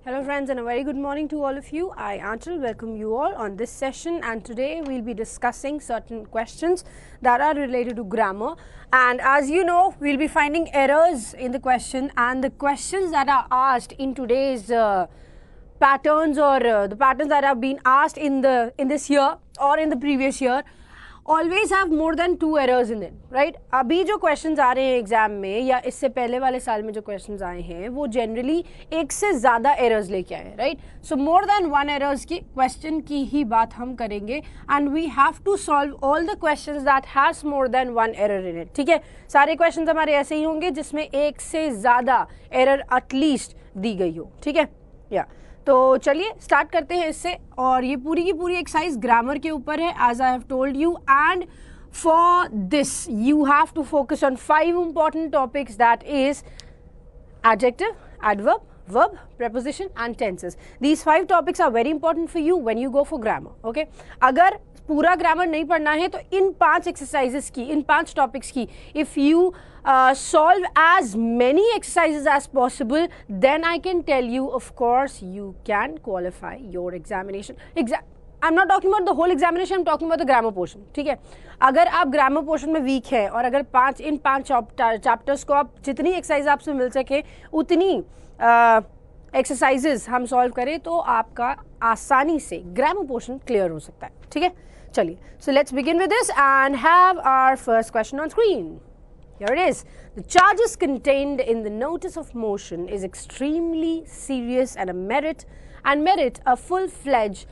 Hello friends and a very good morning to all of you. I, Anchal, welcome you all on this session, and today we'll be discussing certain questions that are related to grammar. And as you know, we'll be finding errors in the question, and the questions that are asked in today's patterns or the patterns that have been asked in this year or in the previous year always have more than 2 errors in it, right? अभी जो questions आ रहे हैं exam में या इससे पहले वाले साल में जो questions आए हैं वो generally एक से ज़्यादा errors लेके आए हैं, right? So more than 1 errors की question की ही बात हम करेंगे, and we have to solve all the questions that has more than 1 error in it. ठीक है, सारे questions हमारे ऐसे ही होंगे जिसमें एक से ज़्यादा error at least दी गई हो, ठीक है? या तो चलिए स्टार्ट करते हैं इससे, और ये पूरी की पूरी एक्सरसाइज ग्रामर के ऊपर है as I have told you, and for this you have to focus on 5 important topics, that is adjective, adverb, verb, preposition and tenses. These 5 topics are very important for you when you go for grammar. Okay? अगर पूरा grammar नहीं पढ़ना है तो इन 5 exercises की, इन 5 topics की if you solve as many exercises as possible, then I can tell you, of course, you can qualify your examination. I'm not talking about the whole examination, I'm talking about the grammar portion. ठीक है, अगर आप grammar portion में week है और अगर इन 5 chapters को आप जितनी एक्सरसाइज आपसे मिल सके उतनी एक्सरसाइजेस हम सॉल्व करें तो आपका आसानी से ग्रामर पोर्शन क्लियर हो सकता है. ठीक है, चलिए, so let's begin with this and have our first question on screen. Here it is. The charges contained in the notice of motion is extremely serious and merit a full-fledged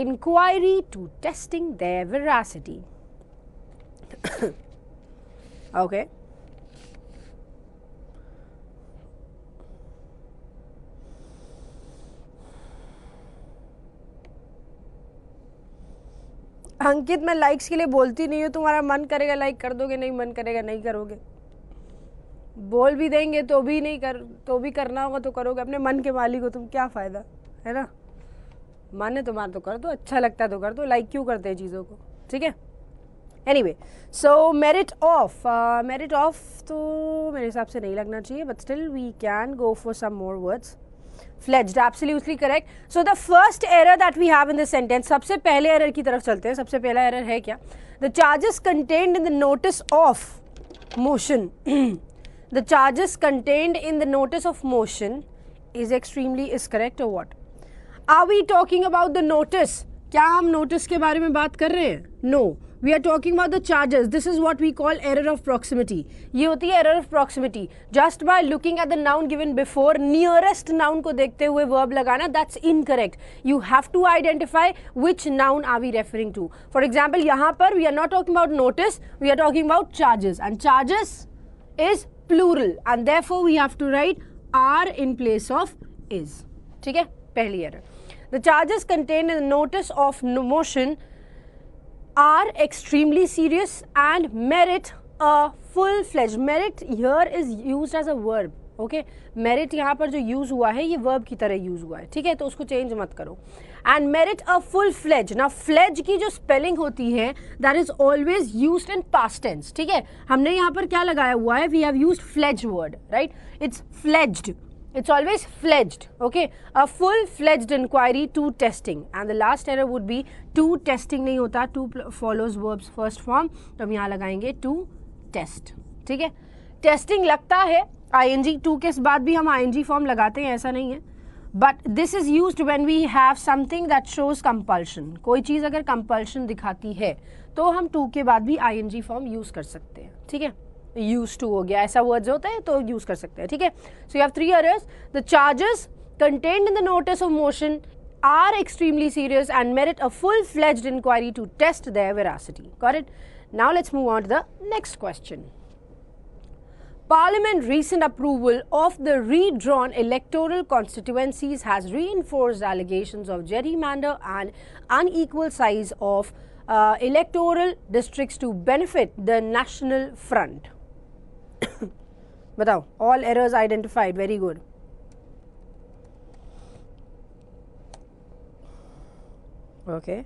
inquiry to testing their veracity. Okay. अंकित, मैं likes के लिए बोलती नहीं हूँ, तुम्हारा मन करेगा like कर दोगे, नहीं मन करेगा नहीं करोगे. बोल भी देंगे तो भी नहीं तो भी करना होगा तो करोगे. अपने मन के मालिक हो तुम, क्या फ़ायदा है ना. मन है तुम्हारा तो कर दो, अच्छा लगता है तो कर दो, लाइक क्यों करते हैं चीज़ों को. ठीक है, एनीवे, सो मेरिट ऑफ तो मेरे हिसाब से नहीं लगना चाहिए, but still we can go for some more words. Fledged, absolutely correct. So the first error that we have in this sentence, सबसे पहले error की तरफ चलते हैं. सबसे पहला error है क्या? The charges contained in the notice of motion the charges contained in the notice of motion is correct or what? Are we talking about the notice? क्या हम notice के बारे में बात कर रहे हैं? No, we are talking about the charges. This is what we call error of proximity. ये होती है error of proximity. Just by looking at the noun given before, nearest noun को देखते हुए verb लगाना, that's incorrect. You have to identify which noun are we referring to. For example, यहाँ पर we are not talking about notice, we are talking about charges, and charges is plural, and therefore we have to write are in place of is. ठीक है, पहली error. The charges contained in the notice of motion are extremely serious and merit a full-fledged. Merit here is used as a verb. Okay, merit यहाँ पर जो use हुआ है ये verb की तरह use हुआ है. ठीक है, तो उसको change मत करो. And merit a full-fledged. Now fledged की जो spelling होती है that is always used in past tense. ठीक है, हमने यहाँ पर क्या लगाया हुआ है? We have used fledged word, right? It's fledged. It's always fledged. Okay, a full-fledged inquiry to testing, and the last error would be to testing नहीं होता, to follows verbs first form, तो हम यहाँ लगाएंगे to test. ठीक है, testing लगता है ing, to के बाद भी हम ing form लगाते हैं, ऐसा नहीं है, but this is used when we have something that shows compulsion. कोई चीज़ अगर compulsion दिखाती है तो हम to के बाद भी ing form use कर सकते हैं. ठीक है, used to हो गया, ऐसा वर्ड्स होता है तो यूज कर सकते हैं. ठीक है, so you have 3 errors. The charges contained in the notice of motion are extremely serious and merit a full-fledged inquiry to test their veracity. Got it? Now let's move on to the next question. Parliament recent approval of the redrawn electoral constituencies has reinforced allegations of gerrymander and unequal size of electoral districts to benefit the National Front. बताओ, all errors identified, very good. Okay,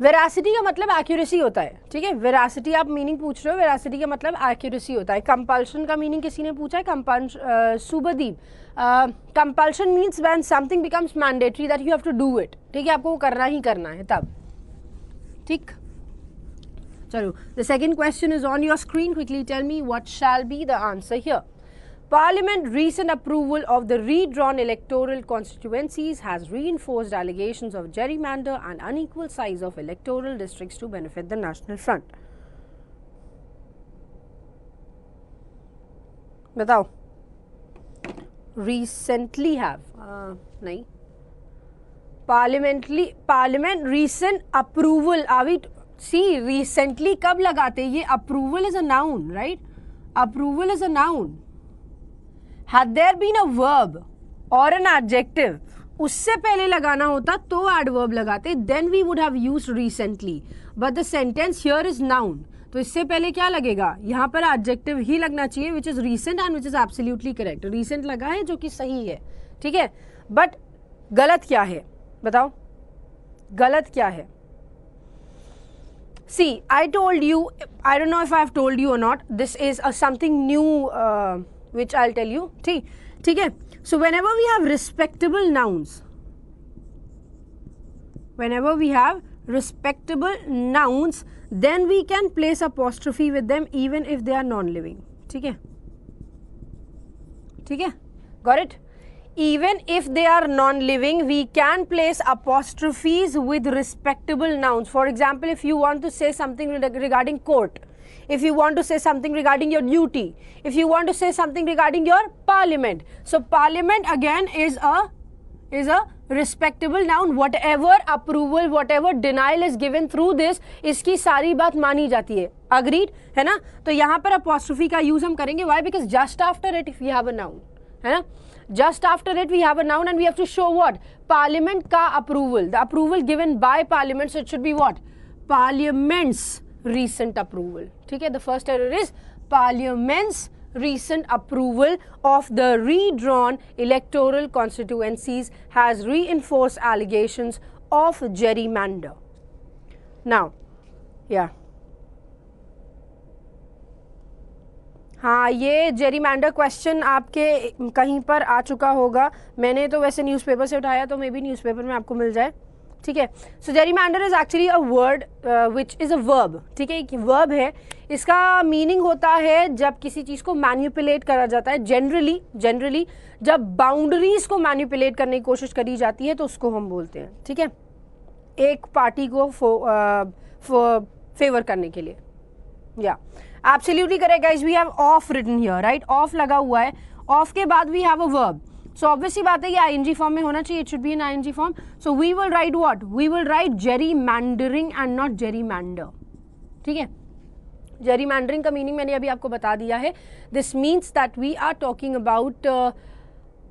veracity का मतलब accuracy होता है, ठीक है। Veracity आप meaning पूछ रहे हो, वेरासिटी का मतलब एक्यूरेसी होता है। कंपल्शन का मीनिंग किसी ने पूछा है, Subhadeep, compulsion means when something becomes mandatory that you have to do it, ठीक है, आपको वो करना ही करना है तब, ठीक। चलो, the second question is on your screen, quickly tell me what shall be the answer here. Parliament recent approval of the redrawn electoral constituencies has reinforced allegations of gerrymander and unequal size of electoral districts to benefit the National Front. बताओ, recently have नहीं, parliament recent approval, see recently कब लगाते, ये approval is a noun, right? Approval is a noun. Had there been a verb or an adjective, उससे पहले लगाना होता तो adverb लगाते, then we would have used recently, but the sentence here is noun, तो इससे पहले क्या लगेगा, यहाँ पर adjective ही लगना चाहिए, which is recent and which is absolutely correct. recent लगा है जो कि सही है, ठीक है, but गलत क्या है बताओ, गलत क्या है? See, I told you, I don't know if I have told you or not, this is something new which I'll tell you, ठीक है। So whenever we have respectable nouns, whenever we have respectable nouns, then we can place apostrophe with them even if they are non-living, ठीक है, ठीक है, got it? Even if they are non-living, we can place apostrophes with respectable nouns. For example, if you want to say something regarding court, if you want to say something regarding your duty, if you want to say something regarding your parliament, so parliament again is a respectable noun. Whatever approval, whatever denial is given through this, इसकी सारी बात मानी जाती है, agreed है ना? तो यहाँ पर apostrophe का use हम करेंगे, why? Because just after it if we have a noun, है ना, just after it we have a noun and we have to show what? Parliament का approval, the approval given by parliament, so it should be what? Parliament's recent approval, ठीक है। The first error is Parliament's recent approval of the redrawn electoral constituencies has reinforced allegations of gerrymander. Now, yeah, हाँ, ये जेरीमैंडर question आपके कहीं पर आ चुका होगा, मैंने तो वैसे न्यूज़पेपर से उठाया, तो मे बी न्यूज़पेपर में आपको मिल जाए, ठीक है। So gerrymander is actually a word which is a verb, ठीक है, एक वर्ब है। इसका मीनिंग होता है जब किसी चीज़ को मैनिपुलेट करा जाता है, जनरली जब बाउंड्रीज को मैनिपुलेट करने की कोशिश करी जाती है तो उसको हम बोलते हैं, ठीक है, एक पार्टी को फेवर करने के लिए। या absolutely correct guys, we have of written here, right, of लगा हुआ है, ऑफ के बाद we have a verb, so obviously बात है ये आईएनजी फॉर्म में होना चाहिए, it should be in ING form. So we will write what, we will write gerrymandering and not gerrymander, ठीक है। जेरीमैंडरिंग का मीनिंग मैंने अभी आपको बता दिया है, this means that we are talking about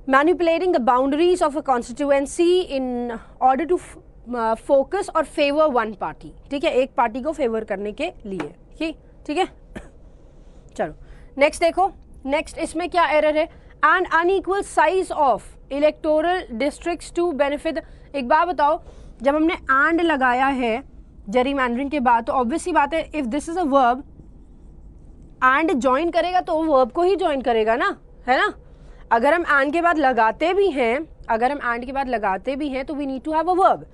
manipulating the boundaries of a constituency in order to focus और फेवर वन पार्टी, ठीक है, एक पार्टी को फेवर करने के लिए, ठीक है। चलो नेक्स्ट देखो, नेक्स्ट इसमें क्या एरर है, and unequal size of electoral districts to benefit. एक बात बताओ, जब हमने एंड लगाया है जेरीमैंडरिंग के बाद, तो ऑब्वियसली बात है if this is a verb, and join करेगा तो वर्ब को ही ज्वाइन करेगा ना, है ना। अगर हम एंड के बाद लगाते भी हैं, तो we need to have a verb.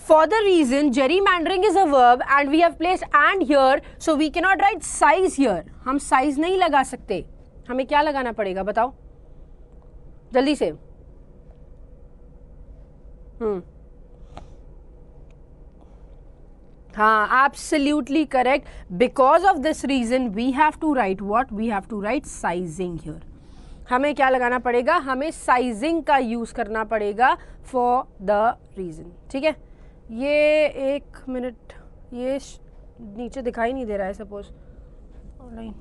For the reason gerrymandering is a verb and we have placed and here, so we cannot write size here. हम size नहीं लगा सकते, हमें क्या लगाना पड़ेगा बताओ जल्दी से। हाँ, absolutely correct. Because of this reason we have to write what? We have to write sizing here. हमें क्या लगाना पड़ेगा, हमें साइजिंग का यूज करना पड़ेगा फॉर द रीजन, ठीक है। ये एक मिनट, ये नीचे दिखाई नहीं दे रहा है सपोज ऑनलाइन,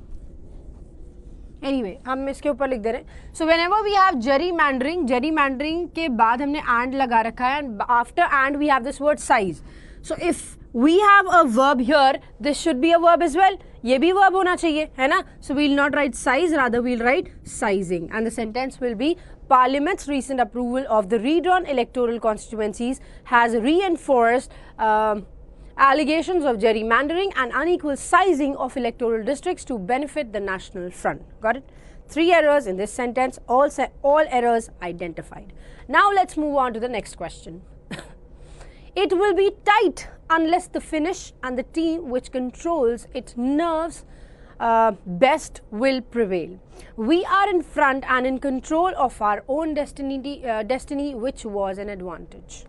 एनीवे हम इसके ऊपर लिख दे रहे हैं। So whenever we have gerrymandering के बाद हमने एंड लगा रखा है, and after and we have this word size. So if we have a verb here, this should be a verb as well, ये भी वर्ब होना चाहिए, है ना। So we will not write size, rather we will write sizing, and the sentence will be Parliament's recent approval of the redrawn electoral constituencies has reinforced Allegations of gerrymandering and unequal sizing of electoral districts to benefit the National Front. Got it? 3 errors in this sentence, all errors identified. Now let's move on to the next question. It will be tight unless the finish and the team which controls its nerves best will prevail. We are in front and in control of our own destiny which was an advantage.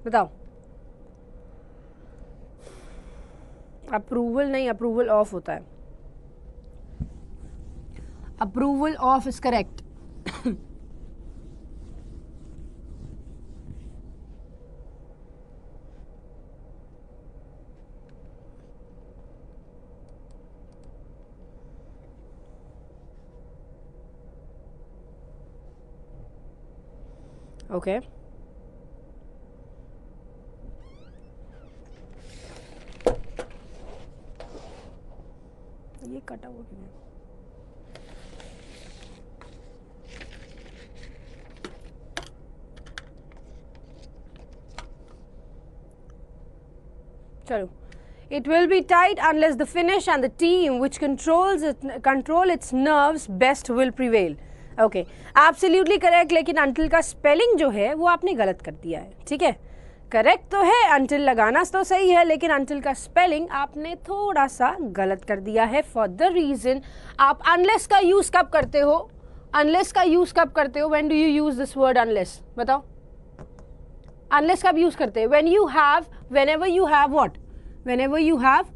बताओ. Approval नहीं, approval off होता है. Approval off is correct. Okay. ये कटा हुआ क्यों है? चलो. It will be tight unless the finish and the team which control its nerves best will prevail. Okay, absolutely correct, लेकिन अंटिल का स्पेलिंग जो है वो आपने गलत कर दिया है. ठीक है, करेक्ट तो है, अंटिल लगाना तो सही है, लेकिन अंटिल का स्पेलिंग आपने थोड़ा सा गलत कर दिया है. फॉर द रीजन, आप अनलेस का यूज कब करते हो? अनलेस का यूज कब करते हो? When do you use this word unless? बताओ, अनलेस कब यूज करते हैं? When you have, whenever you have what? Whenever you have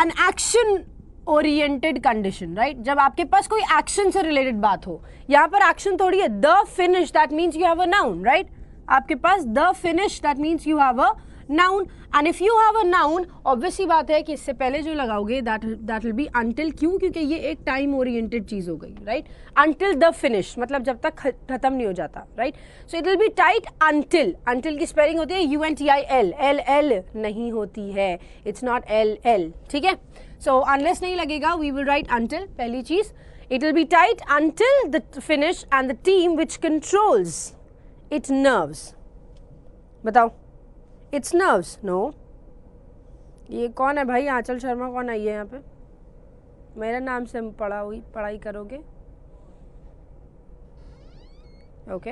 an action oriented condition, right? जब आपके पास कोई एक्शन से रिलेटेड बात हो. यहाँ पर एक्शन थोड़ी है. The finish, that means you have a noun, right? आपके पास the finish, that means you have a noun. And if you have a noun, obviously बात है कि इससे पहले जो लगाओगे दैट विल बी अंटिल. क्यों? क्योंकि ये एक टाइम ओरिएंटेड चीज हो गई, राइट? अंटिल द फिनिश मतलब जब तक खत्म नहीं हो जाता, right? So it will be tight until. Until की स्पेलिंग होती है UNTIL. एल नहीं होती है, इट्स नॉट LL. ठीक है, सो अनलेस नहीं लगेगा, वी विल राइट अंटिल. पहली चीज, it will be tight until the finish and the team which controls it's nerves. बताओ, इट्स नर्व्स. नो, ये कौन है भाई? आंचल शर्मा कौन आई है यहाँ पे? मेरे नाम से पढ़ाई करोगे? ओके.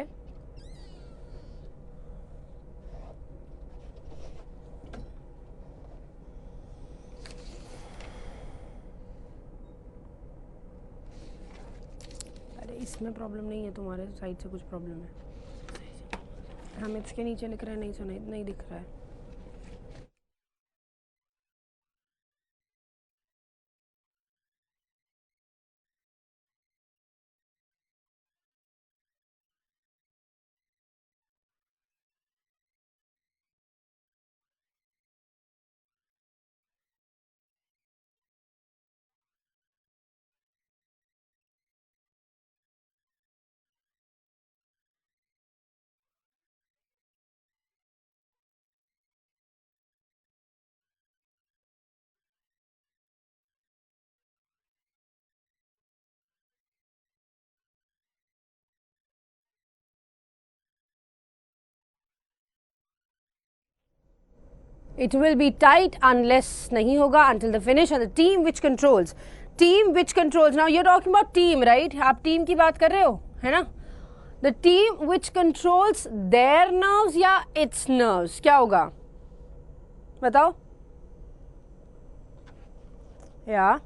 अरे इसमें प्रॉब्लम नहीं है, तुम्हारे साइड से कुछ प्रॉब्लम है. हम इसके नीचे लिख रहे हैं, नहीं दिख रहा है. It will be tight unless नहीं होगा until the finish and the team which controls. Team which controls. Now you're talking about team, right? आप team की बात कर रहे हो, है ना? The team which controls their nerves या its nerves, क्या होगा? बताओ. Yeah.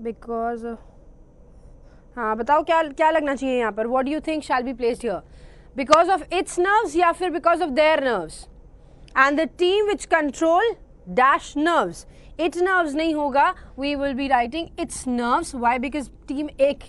बिकॉज हाँ बताओ क्या लगना चाहिए यहाँ पर? What do you think shall be placed here? Because of its nerves या फिर because of their nerves? And the team which control dash nerves. Its nerves नहीं होगा, we will be writing its nerves. Why? Because team एक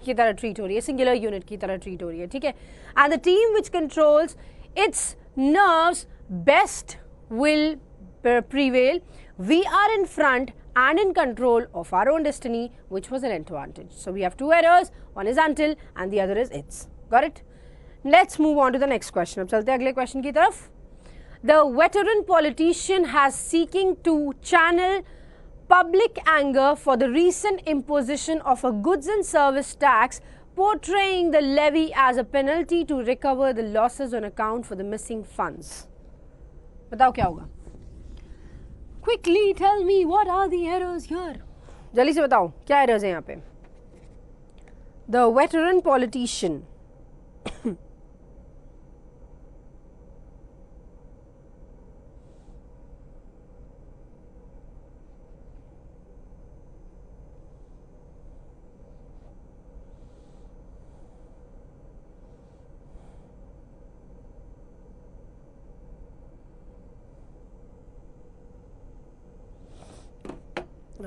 की तरह treat हो रही है, सिंगुलर यूनिट की तरह ट्रीट हो रही है. ठीक है, and the team which controls it's nerves best will prevail. We are in front and in control of our own destiny, which was an advantage. So we have two errors. One is until and the other is its. Got it? Let's move on to the next question. अब चलते हैं अगले question की तरफ. The veteran politician has seeking to channel public anger for the recent imposition of a goods and service tax, portraying the levy as a penalty to recover the losses on account for the missing funds. बताओ क्या होगा? Quickly tell me what are the errors here? जल्दी से बताओ क्या errors हैं यहाँ पे? The veteran politician.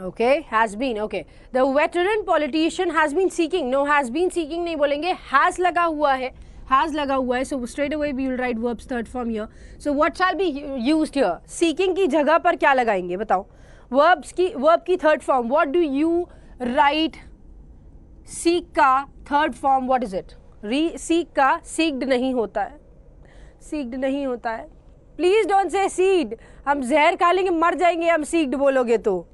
Okay, has been. Okay, the veteran politician has been seeking. No, has been seeking नहीं बोलेंगे, has लगा हुआ है, has लगा हुआ है. So straight away we will write verbs third form here. So what shall be used here? Seeking की जगह पर क्या लगाएंगे बताओ? verb की third form. What do you write? Seek का third form what is it? Seek का seeked नहीं होता है, seeked नहीं होता है. Please don't say seed. हम जहर खा लेंगे मर जाएंगे हम seeked बोलोगे तो.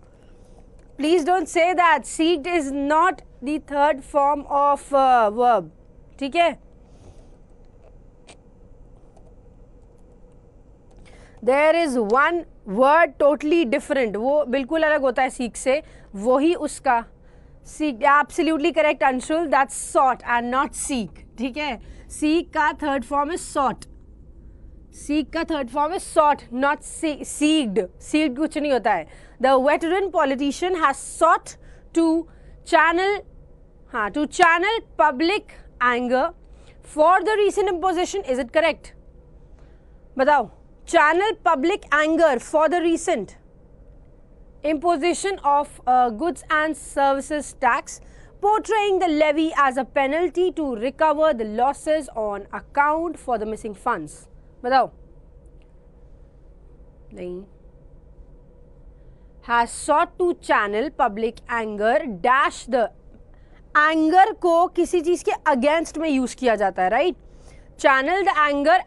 Please don't say that. Seeked is not the third form of verb. ठीक है? There is one word totally different. वो बिल्कुल अलग होता है seek से. वही उसका seek. Absolutely correct, Anshul. That's sought and not seek. ठीक है? Seek का third form is sought. Seek का third form is sought, not seeked. Seeked कुछ नहीं होता है. The veteran politician has sought to channel public anger for the recent imposition. Is it correct? बताओ. Channel public anger for the recent imposition of goods and services tax, portraying the levy as a penalty to recover the losses on account for the missing funds. बताओ. नहीं. Has sought to channel public anger dash the anger को किसी चीज के against में use किया जाता है, right? Channel the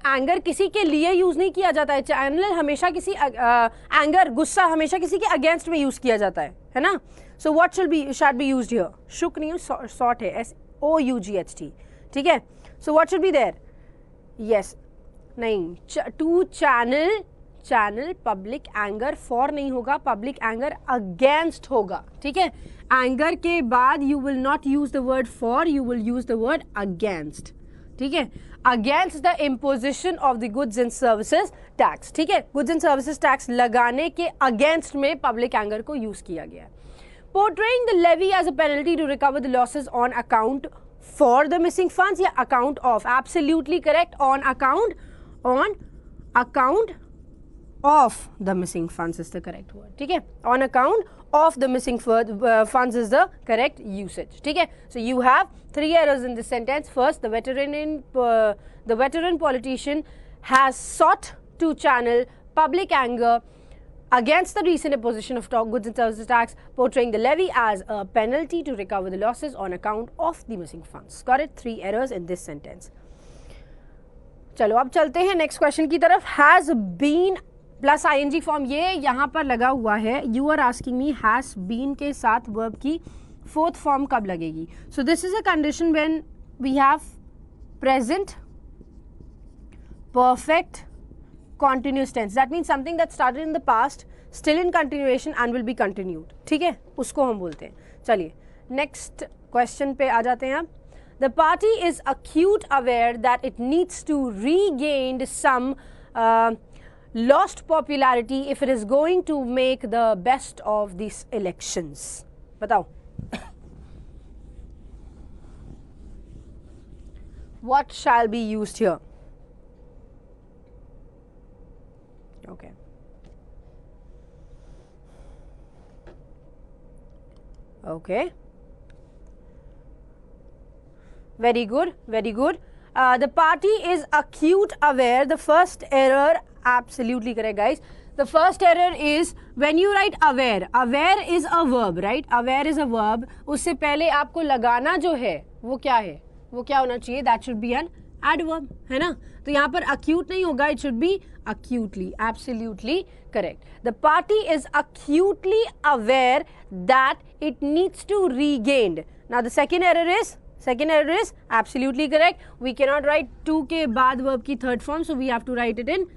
anger किसी के लिए यूज नहीं किया जाता है. Channel हमेशा किसी anger गुस्सा हमेशा किसी के against में यूज किया जाता है ना? So what shall be used here? शुक नहीं है, sought है, SOUGHT. ठीक है? So what should be there? Yes. नहीं. To channel public anger for नहीं होगा, public anger against होगा. ठीक है? Anger के बाद you will not use the word for, you will use the word against. ठीक है? Against the imposition of the goods and services tax. ठीक है? Goods and services tax लगाने के against में public anger को use किया गया है. Portraying the levy as a penalty to recover the losses on account for the missing funds या account of. Absolutely correct. On account of the missing funds is the correct word. ठीक है? On account of the missing funds is the correct usage. ठीक है? So you have three errors in this sentence. First, the veteran politician has sought to channel public anger against the recent imposition of goods and services tax, portraying the levy as a penalty to recover the losses on account of the missing funds. Got it? Three errors in this sentence. चलो अब चलते हैं next question की तरफ. Has been plus ING form ये यहाँ पर लगा हुआ है. You are asking me has been के साथ वर्ब की फोर्थ फॉर्म कब लगेगी. So this is a condition when we have present perfect continuous tense. That means something that started in the past still in continuation and will be continued. ठीक है? उसको हम बोलते हैं. चलिए नेक्स्ट क्वेश्चन पे आ जाते हैं. The party is acute aware that it needs to regain some lost popularity if it is going to make the best of these elections. बताओ. What shall be used here? Okay. Okay. Very good, very good. The party is acute aware. The first error, absolutely correct guys. The first error is when you write aware. Aware is a verb, right? Aware is a verb. उससे पहले आपको लगाना जो है वो क्या है? वो क्या होना चाहिए? That should be an adverb, है ना? तो यहाँ पर acute नहीं होगा, it should be acutely. Absolutely correct. The party is acutely aware that it needs to regain. Now the second error is absolutely correct. We cannot write to के बाद verb की third form, so we have to write it in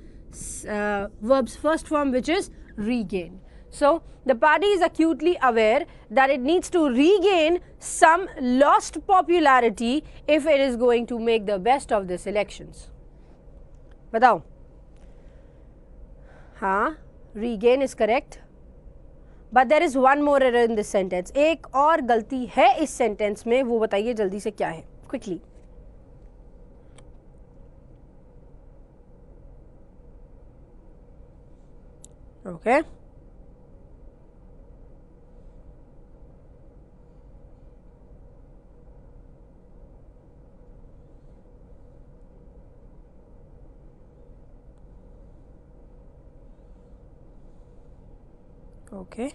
verb's first form, which is regain. So the party is acutely aware that it needs to regain some lost popularity if it is going to make the best of this elections. बताओ. हाँ, regain is correct. But there is one more error in this sentence. एक और गलती है इस sentence में, वो बताइए जल्दी से क्या है, quickly. Okay. Okay.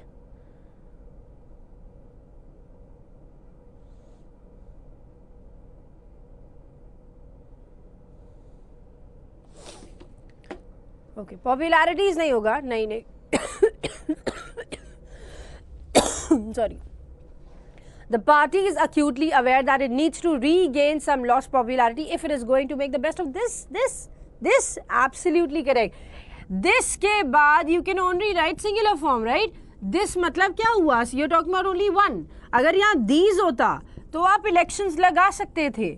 Okay. Popularities नहीं होगा, नहीं sorry. The party is acutely aware that it needs to regain some lost popularity if it is going to make the best of this. Absolutely correct. This के बाद you can only write singular form, right? This मतलब क्या हुआ? So you're talking about only one. अगर यहाँ these होता तो आप elections लगा सकते थे.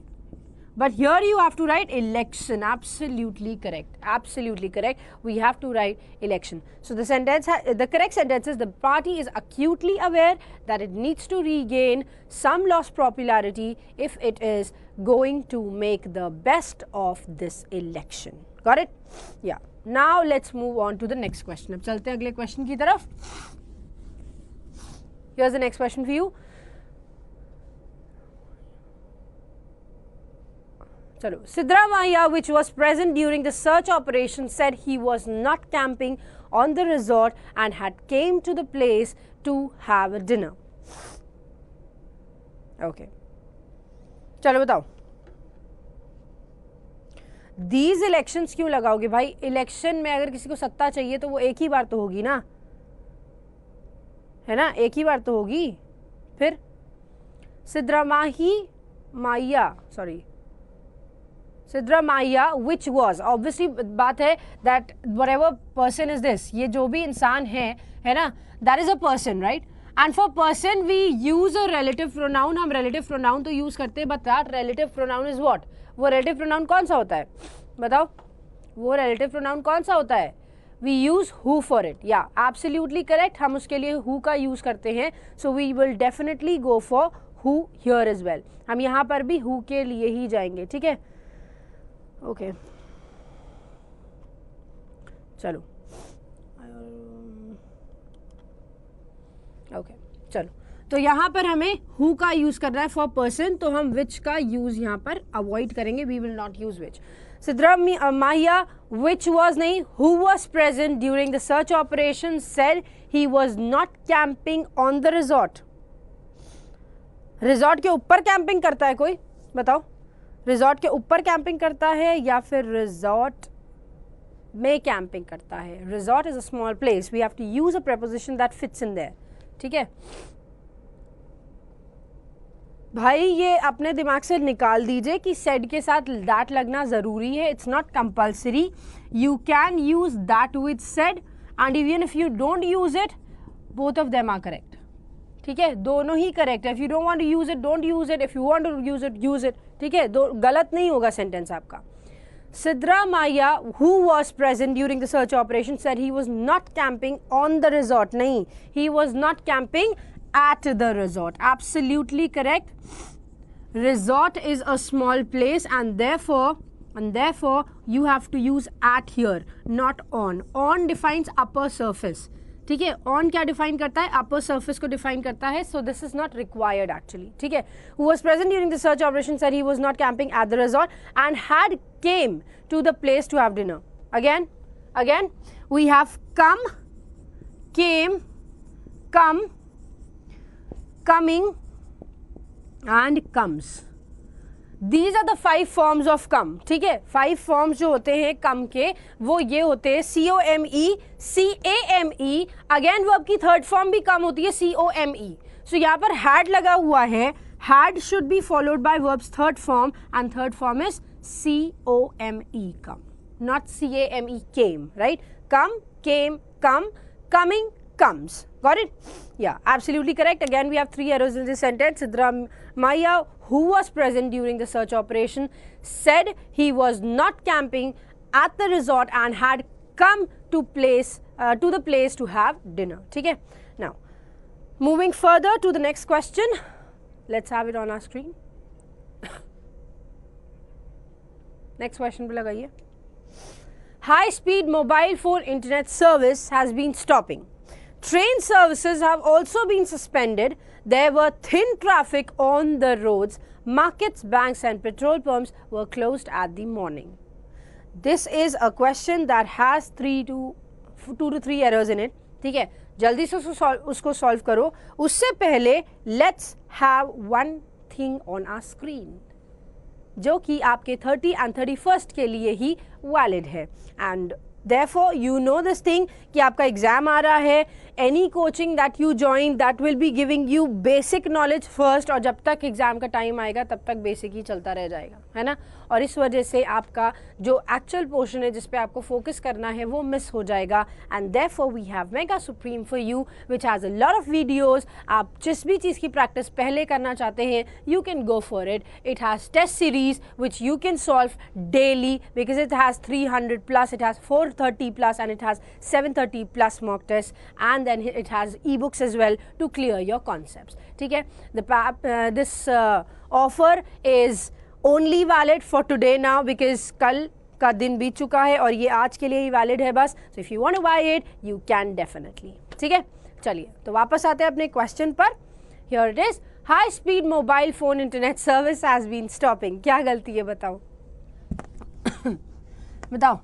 But here you have to write election. Absolutely correct. Absolutely correct. We have to write election. So the sentence, the correct sentence is the party is acutely aware that it needs to regain some lost popularity if it is going to make the best of this election. Got it? Yeah. Now let's move on to the next question. अब चलते हैं अगले question की तरफ. Here's the next question for you. चलो, Sidramaiah, which was present during the search operation, said he was not camping on the resort and had came to the place to have a dinner. Okay. चलो बताओ. These elections क्यों लगाओगे भाई? Election में अगर किसी को सत्ता चाहिए तो वो एक ही बार तो होगी ना, है ना? एक ही बार तो होगी. फिर Sidramaiah, which was, obviously बात है that whatever person is this, ये जो भी इंसान है ना, that is a person, right? And for person we use a relative pronoun. हम relative pronoun तो use करते हैं, but that relative pronoun is what? वो relative pronoun कौन सा होता है? बताओ, वो relative pronoun कौन सा होता है? We use who for it. Yeah, absolutely correct. हम उसके लिए who का use करते हैं. So we will definitely go for who here as well. हम यहाँ पर भी who के लिए ही जाएंगे, ठीक है? Okay. चलो. Okay. चलो. तो यहाँ पर हमें who का use करना है for person, तो हम which का use यहाँ पर avoid करेंगे. We will not use which. Sidramaiah, which was नहीं, who was present during the search operation, said he was not camping on the resort. Resort के ऊपर camping करता है कोई? बताओ. Resort के ऊपर camping करता है या फिर resort में camping करता है? Resort is a small place. We have to use a preposition that fits in there. ठीक है भाई, ये अपने दिमाग से निकाल दीजिए कि said के साथ that लगना ज़रूरी है. It's not compulsory. You can use that with said, and even if you don't use it, both of them are correct. ठीक है, दोनों ही correct है. If you don't want to use it, don't use it. If you want to use it, use it. ठीक है, गलत नहीं होगा sentence आपका. Sidramaiah, who was present during the search operation, said he was not camping on the resort. नहीं, he was not camping at the resort. Absolutely correct. Resort is a small place, and therefore you have to use at here, not on. On defines upper surface. ठीक है, on क्या define करता है? upper surface को define करता है. So this is not required actually. ठीक है, who was present during the search operation said he was not camping at the resort and had came to the place to have dinner. Again we have come, came, come, coming and comes. These are the 5 forms of come. ठीक है, 5 forms जो होते हैं come के वो ये होते हैं COME, CAME. अगेन वर्ब की थर्ड फॉर्म भी come होती है COME. सो यहाँ पर had लगा हुआ है. Had should be followed by verb's third form and third form is COME, come, not CAME, came, right? Come, came, come, coming, comes. Got it? Yeah, absolutely correct. Again, we have 3 errors in this sentence. Sidramaiah, who was present during the search operation, said he was not camping at the resort and had come to the place to have dinner. ठीक है? Now, moving further to the next question. Let's have it on our screen. Next question पे लगाइए. High-speed mobile phone internet service has been stopping. Train services have also been suspended. There were thin traffic on the roads. Markets, banks and petrol pumps were closed at the morning. This is a question that has 2 to 3 errors in it. ठीक है, जल्दी से उसको solve करो. उससे पहले let's have one thing on our screen जो कि आपके 30 and 31st के लिए ही valid है. And therefore you know this thing कि आपका एग्जाम आ रहा है. Any coaching that you join that will be giving you basic knowledge first, और जब तक एग्जाम का टाइम आएगा तब तक बेसिक ही चलता रह जाएगा, है ना. और इस वजह से आपका जो एक्चुअल पोर्शन है जिस पे आपको फोकस करना है वो मिस हो जाएगा. And therefore we have Mega Supreme for you which has a lot of videos. आप जिस भी चीज़ की प्रैक्टिस पहले करना चाहते हैं you can go for it. It has test series which you can solve daily because it has 300 plus, it has 430 plus and it has 730 plus mock tests, and then it has ebooks as well to clear your concepts. ठीक है, this offer is only valid for today now because कल का दिन बीत चुका है और ये आज के लिए ही वैलिड है बस. So if you want to buy it you can definitely. ठीक है, चलिए तो वापस आते हैं अपने क्वेश्चन पर. Here it is. High speed mobile phone internet service has been stopping. क्या गलती है बताओ? बताओ.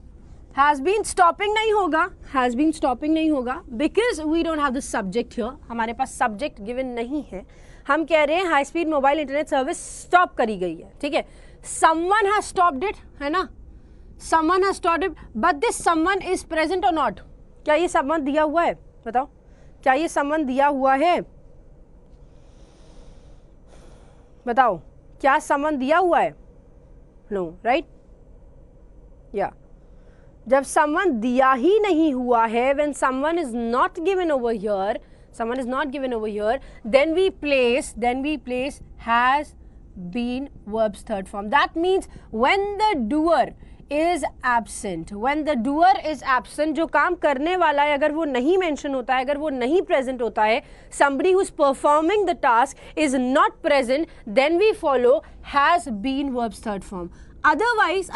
Has been stopping नहीं होगा, has been stopping नहीं होगा because we don't have the subject here. हमारे पास subject given नहीं है. हम कह रहे हैं high speed mobile internet service stop करी गई है. ठीक है, someone has stopped it, है ना. someone has stopped it, but this someone is present or not? क्या ये someone दिया हुआ है? बताओ, क्या ये someone दिया हुआ है? बताओ, क्या someone दिया हुआ है? No, right? Yeah. जब someone दिया ही नहीं हुआ है, when someone is not given over here, then we place has been verb's third form. That means when the doer is absent, जो काम करने वाला है अगर वो नहीं mention होता है, अगर वो नहीं present होता है, somebody who is performing the task is not present, then we follow has been verb's third form. Otherwise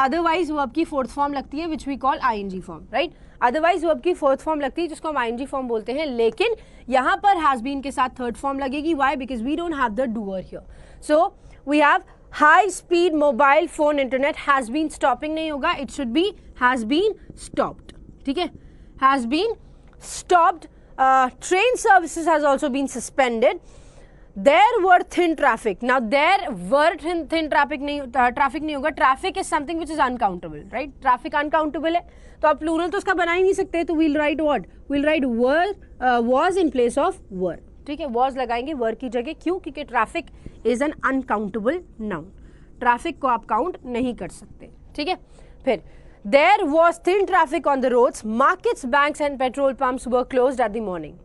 verb की fourth form लगती है which we call ing form, right? Otherwise verb की fourth form लगती है जिसको हम ing form बोलते हैं, लेकिन यहाँ पर has been के साथ third form लगेगी. Why? Because we don't have the doer here. So we have high speed mobile phone internet has been stopping नहीं होगा, it should be has been stopped. ठीक है, has been stopped. Train services has also been suspended. There were thin traffic. Now there were thin traffic नहीं होगा. Traffic is something which is uncountable, right? Traffic uncountable है तो आप plural तो उसका बना ही नहीं सकते. तो we'll write what? We'll write was in place of were. ठीक है, was लगाएंगे were की जगह. क्यों? क्योंकि traffic is an uncountable noun. Traffic को आप count नहीं कर सकते. ठीक है, फिर there was thin traffic on the roads. Markets, banks and petrol pumps were closed at the morning.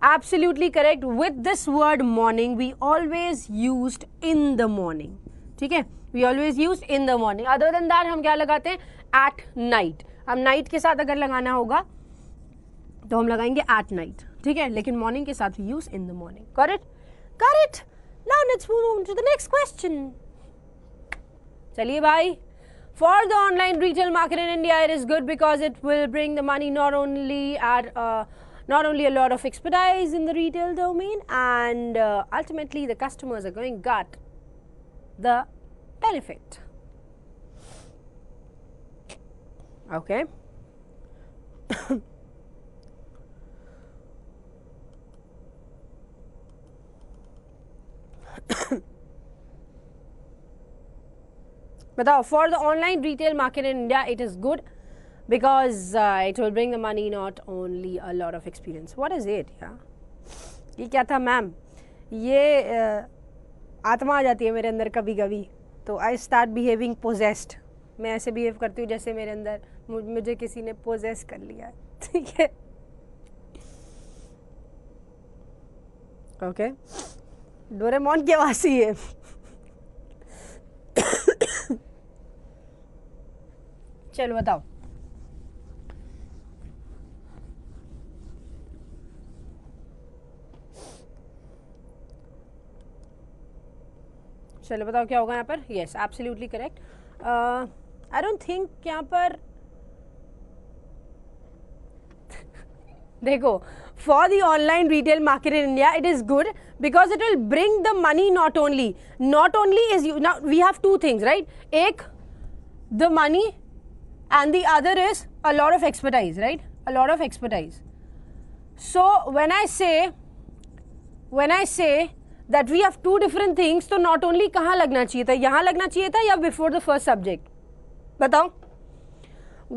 Absolutely correct. With this word morning we always used in the morning. ठीक है, we always used in the morning. Other than that हम क्या लगाते हैं? At night. हम night के साथ अगर लगाना होगा तो हम लगाएंगे at night. ठीक है, लेकिन morning के साथ we use in the morning. Got it? Got it? Now let's move on to the next question. चलिए भाई. For the online retail market in India, it is good because it will bring the money not only a lot of expertise in the retail domain, and ultimately the customers are going to get the benefit. Okay. बताओ. For the online retail market in India, it is good because it will bring the money, not only a lot of experience. What is it? Yeah. ये क्या था ma'am? ये आत्मा आ जाती है मेरे अंदर कभी कभी, तो आई स्टार्ट बिहेविंग पोजेस्ड. मैं ऐसे बिहेव करती हूँ जैसे मेरे अंदर मुझे किसी ने पोजेस कर लिया है. ठीक है. ओके. डोरेमोन की आवाज सी है. चलो बताओ. चलो बताओ क्या होगा यहाँ पर. Yes, absolutely correct. I don't think यहाँ पर देखो, for the online retail market in India it is good because it will bring the money. Not only is you now we have two things right. एक the money and the other is a lot of expertise, right? A lot of expertise. So when I say that we have two different things, तो not only कहाँ लगना चाहिए था, यहाँ लगना चाहिए था या before the first subject? बताओ.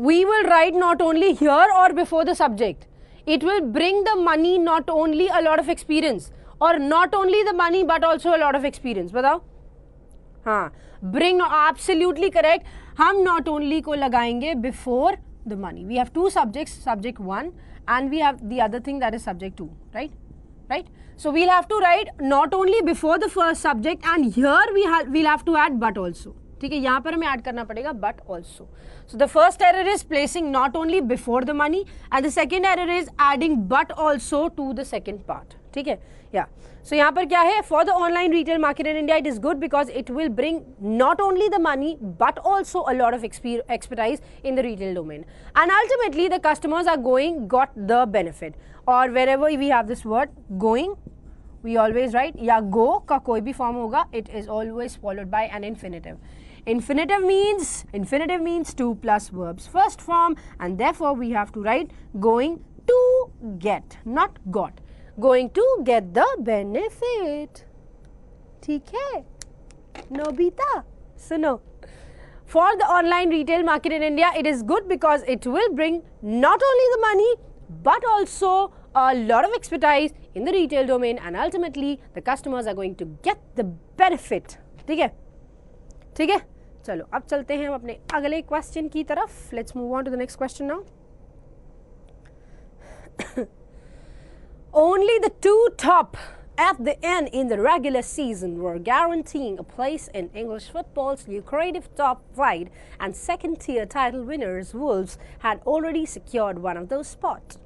We will write not only here or before the subject. It will bring the money, not only a lot of experience, or not only the money but also a lot of experience. बताओ. हाँ, bring, absolutely correct. हम not only को लगाएंगे before the money. We have two subjects, subject 1 and we have the other thing that is subject 2, right? Right? So we'll have to write not only before the first subject and here we'll have to add but also. ठीक है, यहाँ पर हमें add करना पड़ेगा but also. So the first error is placing not only before the money and the second error is adding but also to the second part. ठीक है, yeah. So यहाँ पर क्या है? For the online retail market in India, it is good because it will bring not only the money but also a lot of expertise in the retail domain. And ultimately, the customers are got the benefit. Or wherever we have this word going, we always write या go का कोई भी form होगा, it is always followed by an infinitive. Infinitive means two plus verbs first form, and therefore we have to write going to get, not got. Going to get the benefit. ठीक है? Nobita, सुनो. For the online retail market in India, it is good because it will bring not only the money but also a lot of expertise in the retail domain, and ultimately the customers are going to get the benefit. ठीक है? ठीक है? चलो अब चलते हैं हम अपने अगले क्वेश्चन की तरफ. Let's move on to the next question now. Only the two top at the end in the regular season were guaranteeing a place in English football's lucrative top flight, and second-tier title winners Wolves had already secured one of those spots.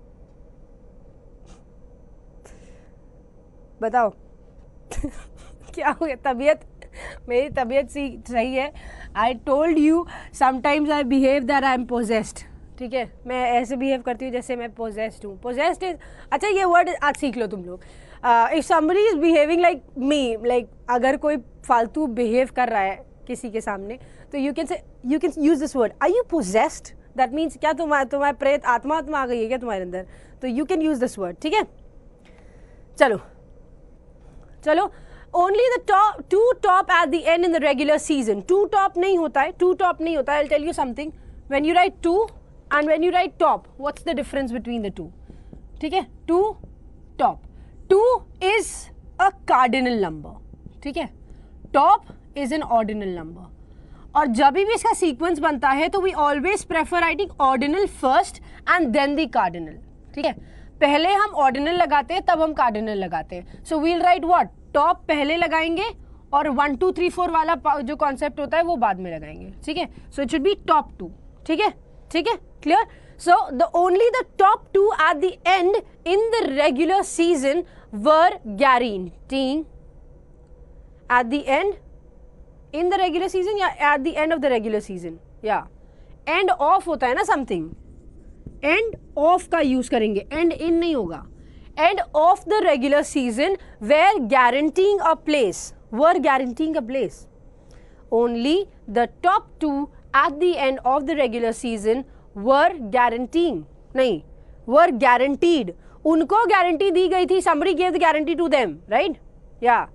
बताओ. क्या हो गया? तबीयत, मेरी तबीयत सही है. I told you sometimes I behave that I am possessed. ठीक है, मैं ऐसे बिहेव करती हूँ जैसे मैं पोजेस्ड हूँ. पोजेस्ड इज, अच्छा ये वर्ड आज सीख लो तुम लोग. If somebody is behaving like me, like अगर कोई फालतू बिहेव कर रहा है किसी के सामने, तो you can use this word, are you possessed. That means क्या तुम्हारे प्रेत आत्मा आ गई है क्या तुम्हारे अंदर? तो you can use this word. ठीक है, चलो चलो. Only the two top at the end in the regular season. Two top नहीं होता है. Two top नहीं होता है. I'll tell you something. When you write two and when you write top, what's the difference between the two? ठीक है, two top. Two is a cardinal number. ठीक है, top is an ordinal number. और जब भी इसका sequence बनता है तो we always prefer writing ordinal first and then the cardinal. ठीक है, पहले हम ऑर्डिनल लगाते हैं तब हम कार्डिनल लगाते हैं. So we'll write what, top पहले लगाएंगे और 1 2 3 4 वाला जो कॉन्सेप्ट होता है वो बाद में लगाएंगे. ठीक है, so it should be top 2. ठीक है, ठीक है, clear. So the only the top 2 at the end in the regular season were guaranteeing at the end in the regular season या at the end of the regular season, या end of होता है ना something, end of का use करेंगे, end in नहीं होगा. End of the regular season were guaranteeing a place, were guaranteeing a place. Only the top 2 at the end of the regular season were guaranteeing, नहीं, were guaranteed. उनको guarantee दी गई थी, somebody gave the guarantee to them, right? या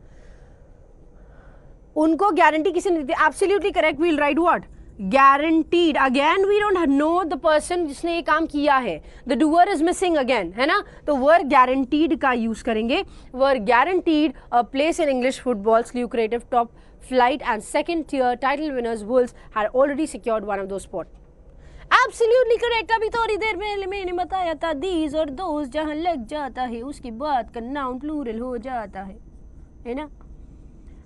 उनको guarantee किसी ने दी थी। Absolutely correct, we'll write what, guaranteed. Again we don't know the person जिसने ये काम किया है, the doer is missing again, है ना, तो were guaranteed का यूज करेंगे, were guaranteed a place in English football's lucrative top flight and second tier title winners Wolves had already secured one of those spots. Absolutely correct. अभी थोड़ी देर में मैंने बताया था these और those जहाँ लग जाता है उसके बाद का noun plural हो जाता है ना.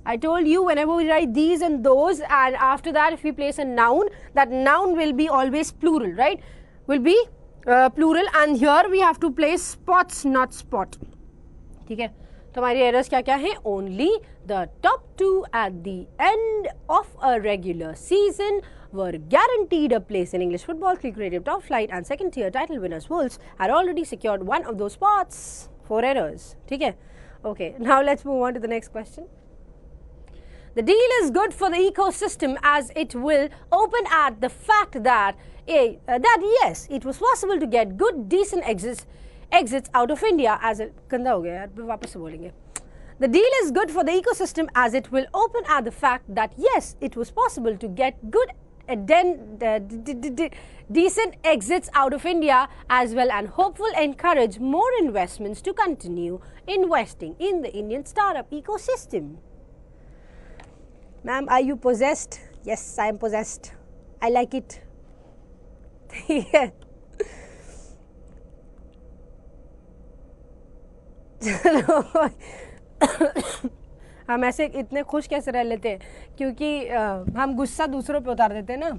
I told you whenever we write these and those and after that if we place a noun, that noun will be always plural, right? Will be plural and here we have to place spots, not spot. ठीक है, तो हमारी errors क्या क्या है? Only the top two at the end of a regular season were guaranteed a place in English football creative top flight and second tier title winners Wolves had already secured one of those spots. 4 errors. ठीक है? Okay, now let's move on to the next question. The deal is good for the ecosystem as it will open at the fact that yes, it was possible to get good, decent exits out of India as a गंदा हो गया यार, वापस से बोलेंगे. The deal is good for the ecosystem as it will open at the fact that yes, it was possible to get good, decent exits out of India as well and hopeful encourage more investments to continue investing in the Indian startup ecosystem. Ma'am, are you possessed? Yes, I am possessed. I like it. हम ऐसे इतने खुश कैसे रह लेते हैं? क्योंकि हम गुस्सा दूसरों पे उतार देते हैं ना,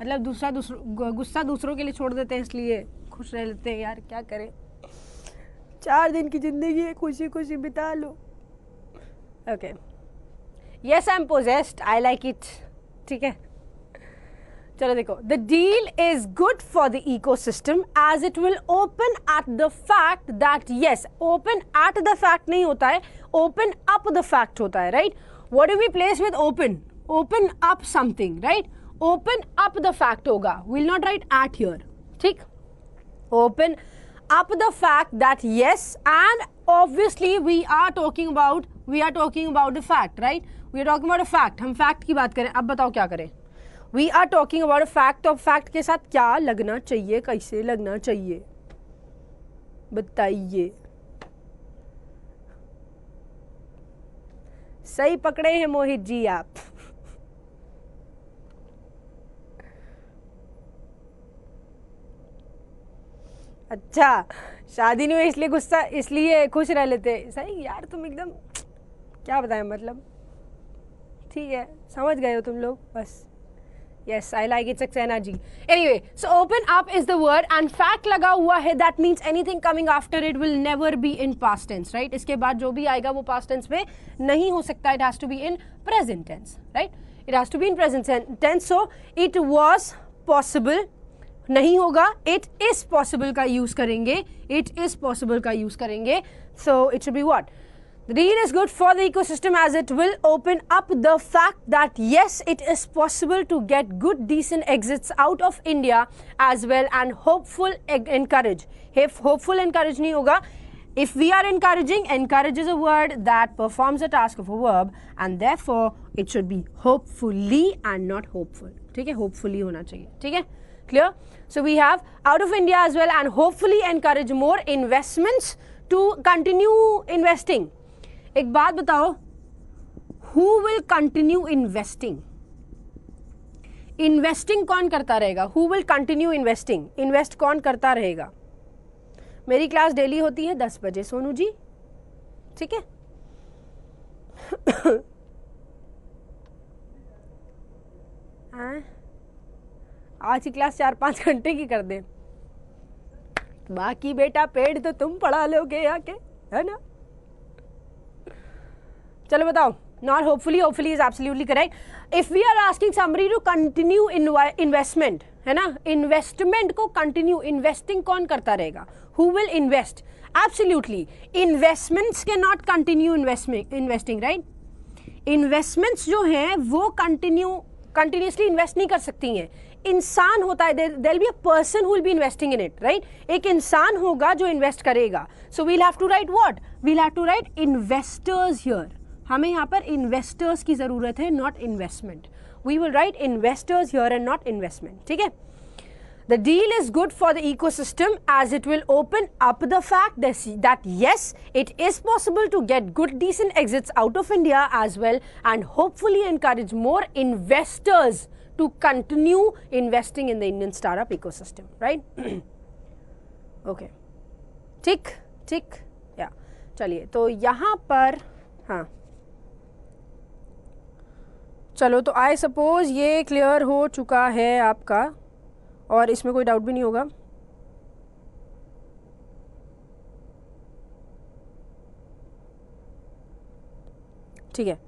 मतलब गुस्सा दूसरों के लिए छोड़ देते हैं, इसलिए खुश रह लेते हैं. यार क्या करें, 4 दिन की जिंदगी है, खुशी खुशी बिता लो. Okay, Yes, I'm possessed. I like it. ठीक है, चलो देखो. The deal is good for the ecosystem as it will open at the fact that yes, open at the fact नहीं होता है, open up the fact होता है, right? What do we place with open? Open up something, right? Open up the fact होगा. We'll not write at here. ठीक? Open up the fact that yes, and obviously we are talking about the fact, right? We are talking about a fact. हम fact की बात करें. अब बताओ क्या करें? We are talking about a fact. तो fact के साथ क्या लगना चाहिए, कैसे लगना चाहिए, बताइए. सही पकड़े हैं मोहित जी आप. अच्छा, शादी नहीं हुई इसलिए खुश रह लेते. सही यार, तुम एकदम क्या बताएं, मतलब ठीक है, समझ गए हो तुम लोग बस. Yes, I like it, Saxena ji. Anyway, so open up is the word and fact लगा हुआ है. That means anything coming after it will never be in past tense, right? इसके बाद जो भी आएगा वो past tense में नहीं हो सकता. It has to be in present tense, right? It has to be in present tense. So it was possible नहीं होगा, it is possible का use करेंगे. It is possible का use करेंगे. So it should be what? The deal is good for the ecosystem as it will open up the fact that yes, it is possible to get good, decent exits out of India as well and hopeful encourage. If hopeful encourage नहीं होगा, if we are encouraging, encourage is a word that performs a task of a verb and therefore it should be hopefully and not hopeful. ठीक है, hopefully होना चाहिए. ठीक है, clear? So we have out of India as well and hopefully encourage more investments to continue investing. एक बात बताओ, who will continue investing? Investing कौन करता रहेगा? Who will continue investing? Invest कौन करता रहेगा? मेरी क्लास डेली होती है 10 बजे सोनू जी, ठीक है? आज की क्लास 4-5 घंटे की कर दे, बाकी बेटा पेड़ तो तुम पढ़ा लोगे आके, है ना? चलो बताओ. Not hopefully, hopefully is absolutely correct. If we are asking somebody to continue investment, है ना, investment को continue, investing कौन करता रहेगा? Who will invest? Absolutely. Investments cannot continue investing, right? Investments जो हैं वो continuously invest नहीं कर सकती हैं. इंसान होता है, there will be a person who will be investing in it, right? एक इंसान होगा जो invest करेगा. So we'll have to write what? We'll have to write investors here. हमें यहाँ पर इन्वेस्टर्स की ज़रूरत है, not investment. We will write investors here and not investment. ठीक है. The deal is good for the ecosystem as it will open up the fact that yes, it is possible to get good decent exits out of India as well, and hopefully encourage more investors to continue investing in the Indian startup ecosystem, right? Okay. ठीक ठीक या चलिए तो यहाँ पर हाँ चलो तो आई सपोज ये क्लियर हो चुका है आपका और इसमें कोई डाउट भी नहीं होगा. ठीक है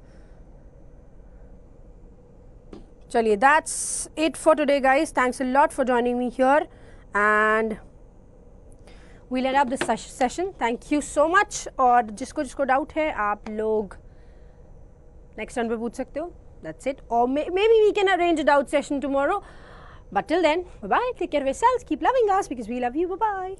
चलिए that's it for today guys. Thanks a lot for joining me here and we'll end up this session. Thank you so much. और जिसको जिसको डाउट है आप लोग नेक्स्ट टर्न पे पूछ सकते हो. That's it. Or maybe we can arrange a doubt session tomorrow. But till then, bye bye. Take care of yourselves. Keep loving us because we love you. Bye bye.